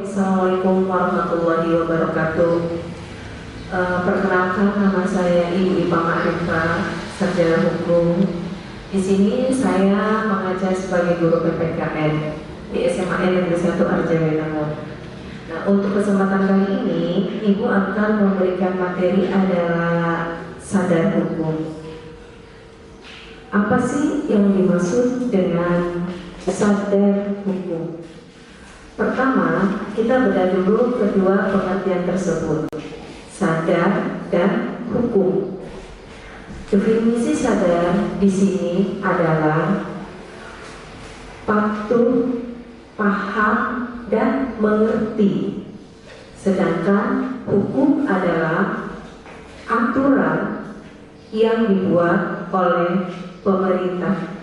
Assalamualaikum warahmatullahi wabarakatuh. Perkenalkan, nama saya Ibu Ipa Ma'rifah, sarjana hukum. Di sini saya mengajar sebagai guru PPKN di SMA Negeri 1 Arjawinangun. Nah, untuk kesempatan kali ini, Ibu akan memberikan materi adalah sadar hukum. Apa sih yang dimaksud dengan sadar hukum? Pertama, kita bedah dulu kedua pengertian tersebut, sadar dan hukum. Definisi sadar di sini adalah patuh, paham, dan mengerti. Sedangkan hukum adalah aturan yang dibuat oleh pemerintah.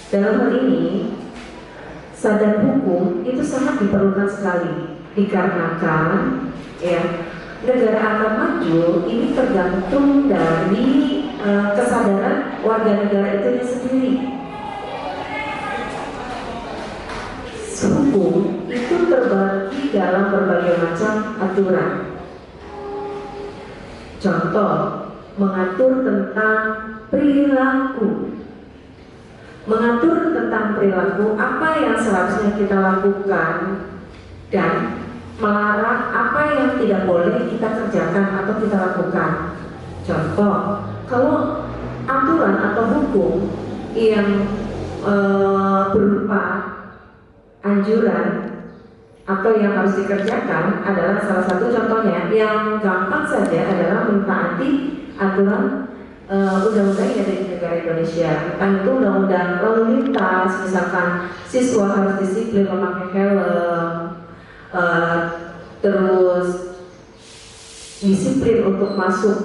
Dalam hal ini, sadar hukum itu sangat diperlukan sekali, dikarenakan negara akan maju ini tergantung dari kesadaran warga negara itu sendiri. Hukum itu terbagi dalam berbagai macam aturan. Contoh, mengatur tentang perilaku. Mengatur tentang perilaku, apa yang seharusnya kita lakukan, dan melarang apa yang tidak boleh kita kerjakan atau kita lakukan. Contoh, kalau aturan atau hukum yang berupa anjuran atau yang harus dikerjakan adalah salah satu contohnya. Yang gampang saja adalah mentaati aturan undang-undang yang ada di negara Indonesia. Entah itu undang-undang lalu lintas, misalkan siswa harus disiplin memakai helm, terus disiplin untuk masuk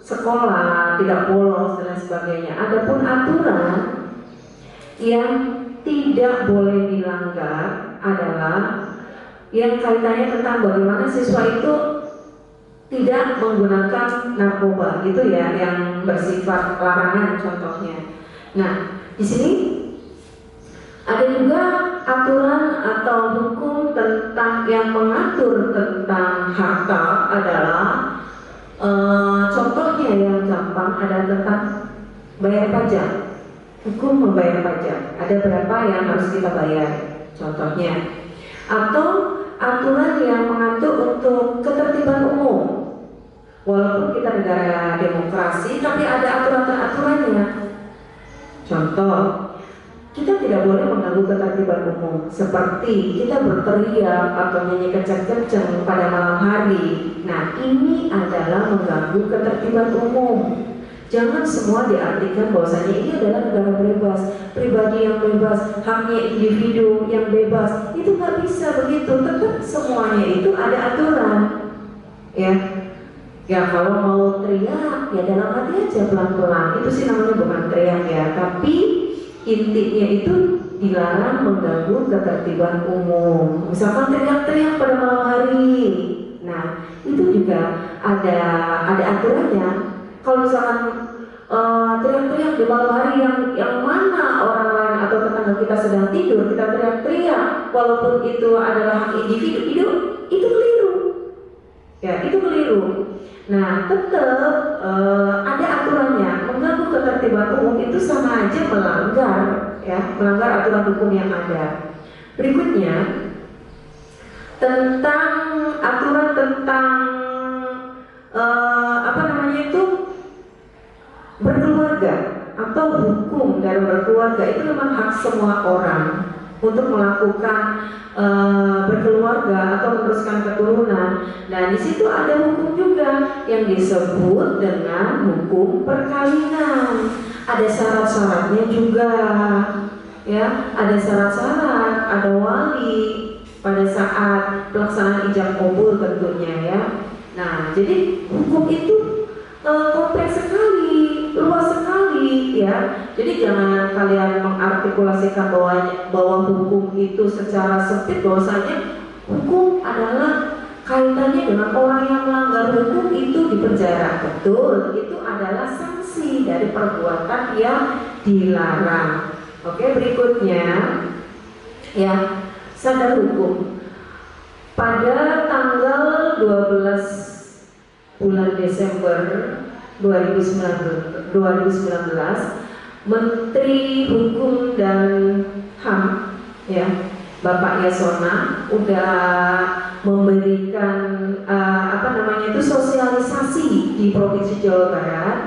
sekolah, tidak bolos dan lain sebagainya. Adapun aturan yang tidak boleh dilanggar adalah yang kaitannya tentang bagaimana siswa itu tidak menggunakan narkoba, gitu ya, yang bersifat larangan contohnya. Nah, di sini ada juga aturan atau hukum tentang yang mengatur tentang harta adalah contohnya yang gampang adalah tentang bayar pajak. Hukum membayar pajak, ada berapa yang harus kita bayar, contohnya. Atau aturan yang mengatur untuk ketertiban umum. Walaupun kita negara demokrasi, tapi ada aturan-aturannya. Contoh, kita tidak boleh mengganggu ketertiban umum, seperti kita berteriak atau nyanyi kencang-kencang pada malam hari. Nah, ini adalah mengganggu ketertiban umum. Jangan semua diartikan bahwasanya ini adalah negara bebas, pribadi yang bebas, haknya individu yang bebas. Itu nggak bisa begitu. Tetap semuanya itu ada aturan, ya. Ya kalau mau teriak, ya dalam hati aja pelan-pelan. Itu sih namanya bukan teriak ya, tapi intinya itu dilarang mengganggu ketertiban umum. Misalkan teriak-teriak pada malam hari, nah itu juga ada aturannya. Kalau misalkan teriak-teriak di malam hari yang mana orang lain atau tetangga kita sedang tidur, kita teriak-teriak, walaupun itu adalah hak individu, itu keliru. Ya, itu keliru. Nah, tetap ada aturannya. Mengganggu ketertiban umum itu sama aja melanggar, ya, melanggar aturan hukum yang ada. Berikutnya tentang aturan tentang berkeluarga atau hukum dalam berkeluarga. Itu memang hak semua orang untuk melakukan berkeluarga atau meneruskan keturunan. Nah, di situ ada hukum juga yang disebut dengan hukum perkawinan. Ada syarat-syaratnya juga, ya. Ada syarat-syarat, ada wali pada saat pelaksanaan ijab kabul tentunya, ya. Nah, jadi hukum itu kompleks sekali, luas sekali, ya. Jadi jangan kalian mengartikulasikan bahwa hukum itu secara sempit, bahwasanya hukum adalah kaitannya dengan orang yang melanggar hukum itu dipenjara. Betul, itu adalah sanksi dari perbuatan yang dilarang. Oke, berikutnya ya, sadar hukum. 12 bulan Desember 2019, Menteri Hukum dan HAM ya, Bapak Yasona udah memberikan sosialisasi di Provinsi Jawa Barat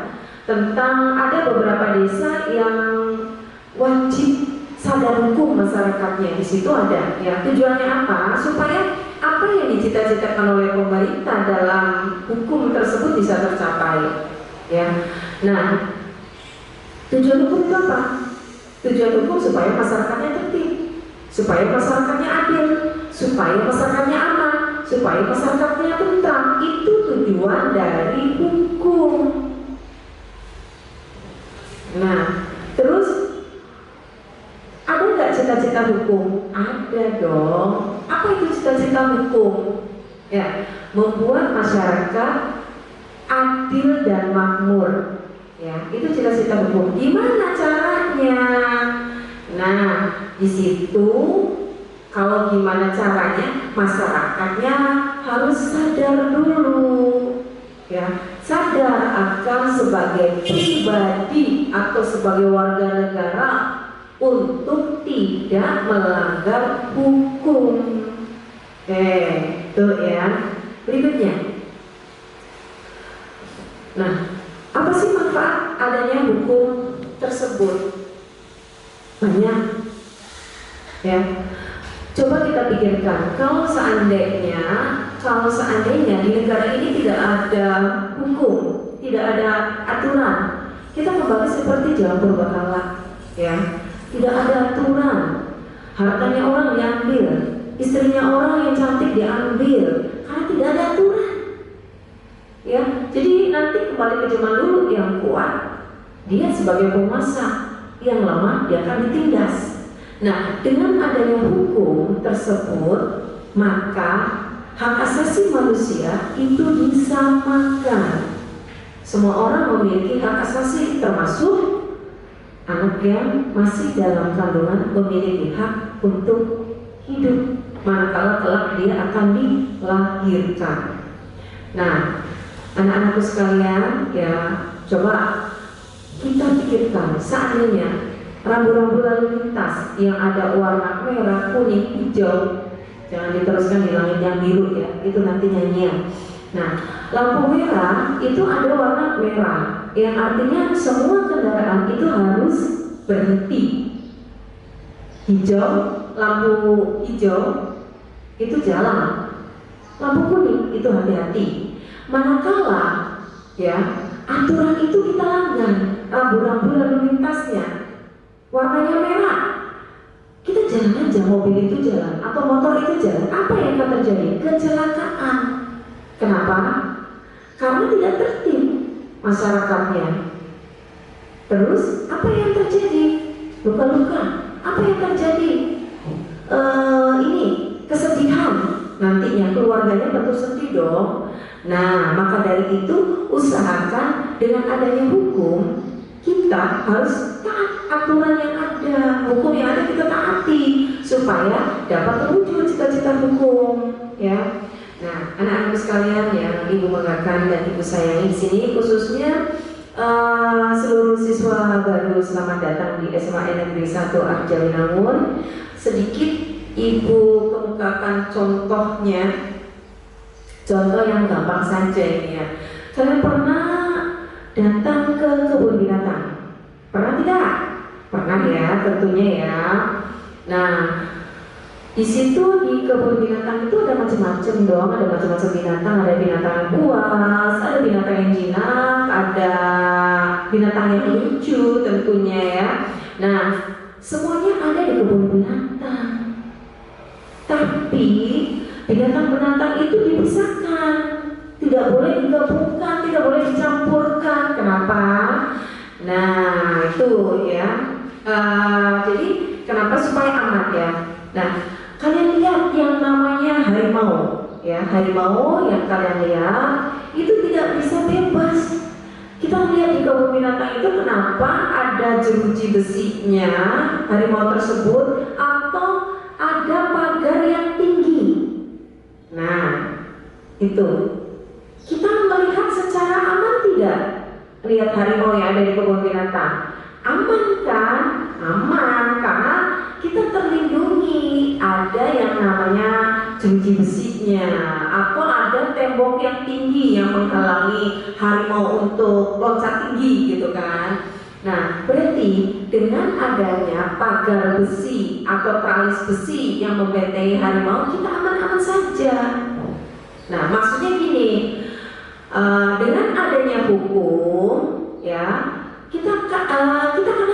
tentang ada beberapa desa yang wajib sadar hukum masyarakatnya. Di situ ada ya, tujuannya apa? Supaya apa yang dicita-citakan oleh pemerintah dalam hukum tersebut bisa tercapai ya. Nah, tujuan hukum itu apa? Tujuan hukum supaya masyarakatnya tertib, supaya masyarakatnya adil, supaya masyarakatnya aman, supaya masyarakatnya tentram. Itu tujuan dari hukum. Nah, terus ada nggak cita-cita hukum? Ada dong. Apa itu cita-cita hukum? Ya, membuat masyarakat adil dan makmur. Ya, itu cita-cita hukum. Gimana caranya? Nah, di situ kalau gimana caranya, masyarakatnya harus sadar dulu. Ya, sadar akan sebagai pribadi atau sebagai warga negara untuk tidak melanggar hukum. Tuh ya. Berikutnya. Nah, apa sih manfaat adanya hukum tersebut? Banyak. Ya. Coba kita pikirkan, kalau seandainya di negara ini tidak ada hukum, tidak ada aturan, kita kembali seperti zaman purbakala, ya. Tidak ada aturan, hartanya orang diambil, istrinya orang yang cantik diambil, karena tidak ada aturan. Ya, jadi nanti kembali ke zaman dulu, yang kuat dia sebagai penguasa, yang lemah dia akan ditindas. Nah, dengan adanya hukum tersebut, maka hak asasi manusia itu disamakan. Semua orang memiliki hak asasi, termasuk anak yang masih dalam kandungan memiliki hak untuk hidup manakala kelak dia akan dilahirkan. Nah, anak-anakku sekalian, ya, coba kita pikirkan seandainya rambu-rambu lalu lintas yang ada warna merah, kuning, hijau, jangan diteruskan di langit yang biru ya, itu nanti nyanyian. Nah, lampu merah itu ada warna merah, yang artinya semua kendaraan itu harus berhenti. Hijau, lampu hijau itu jalan, lampu kuning itu hati-hati. Manakala ya aturan itu kita langgar, rambu-rambu lalu lintasnya warnanya merah, kita jalan aja, mobil itu jalan atau motor itu jalan, apa yang akan terjadi? Kecelakaan. Kenapa? Karena tidak tertib masyarakatnya. Terus apa yang terjadi? Luka-luka. Apa yang terjadi? Ini kesedihan. Nantinya keluarganya tentu sedih dong. Nah, maka dari itu usahakan dengan adanya hukum kita harus taat aturan yang ada, hukum yang ada kita taati supaya dapat terwujud cita-cita hukum, ya. Nah, anak-anak sekalian yang ibu banggakan dan ibu sayangi di sini, khususnya seluruh siswa baru, selamat datang di SMA Negeri 1 Arjawinangun. Sedikit ibu kemukakan contohnya, contoh yang gampang saja ini ya. Kalian pernah datang ke kebun binatang? Pernah tidak? Pernah ya, tentunya ya. Nah, di situ di kebun binatang itu ada macam-macam dong, ada macam-macam binatang, ada binatang yang buas, ada binatang yang jinak, ada binatang yang lucu tentunya ya. Nah, semuanya ada di kebun binatang. Tapi binatang-binatang itu dipisahkan, tidak boleh digabungkan, tidak boleh dicampurkan. Kenapa? Nah, itu ya. Jadi kenapa supaya aman ya? Nah, kalian lihat yang namanya harimau, ya, harimau yang kalian lihat itu tidak bisa bebas. Kita lihat di kebun binatang itu kenapa ada jeruji besinya harimau tersebut atau ada pagar yang tinggi. Nah, Itu kita melihat secara aman tidak? Lihat harimau yang ada di kebun binatang, aman kan? Aman, karena kita terlindungi. Ada yang namanya jeruji besinya, atau ada tembok yang tinggi yang menghalangi harimau untuk loncat tinggi gitu kan. Nah, berarti dengan adanya pagar besi atau teralis besi yang membentengi harimau, kita aman-aman saja. Nah, maksudnya gini, dengan adanya hukum, ya kita kan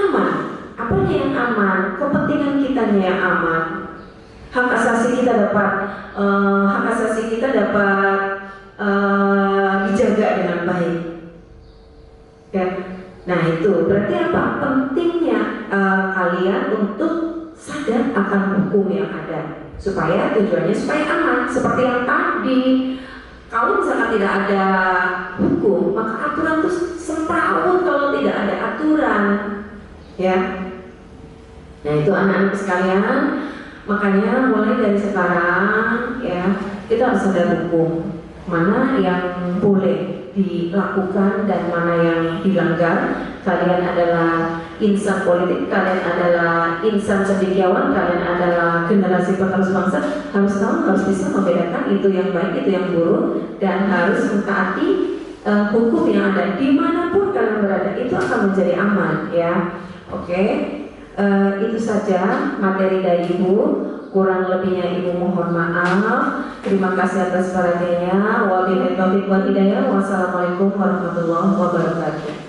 aman. Apanya yang aman? Kepentingan kitanya yang aman. Hak asasi kita dapat dijaga dengan baik. Ya. Nah itu berarti apa? Pentingnya kalian untuk sadar akan hukum yang ada, supaya tujuannya supaya aman. Seperti yang tadi, kalau misalkan tidak ada hukum, maka aturan itu semrawut kalau tidak ada aturan, ya. Nah itu anak-anak sekalian, makanya mulai dari sekarang ya kita harus sadar hukum, mana yang boleh dilakukan dan mana yang dilanggar. Kalian adalah insan politik, kalian adalah insan cendekiawan, kalian adalah generasi penerus bangsa, harus tahu, harus bisa membedakan itu yang baik, itu yang buruk, dan harus mentaati hukum yang ada dimanapun kalian berada. Itu akan menjadi aman, ya. Oke. Itu saja materi dari Ibu. Kurang lebihnya Ibu mohon maaf. Terima kasih atas perhatiannya. Wabillahi taufiq wal hidayah. Wassalamualaikum warahmatullahi wabarakatuh.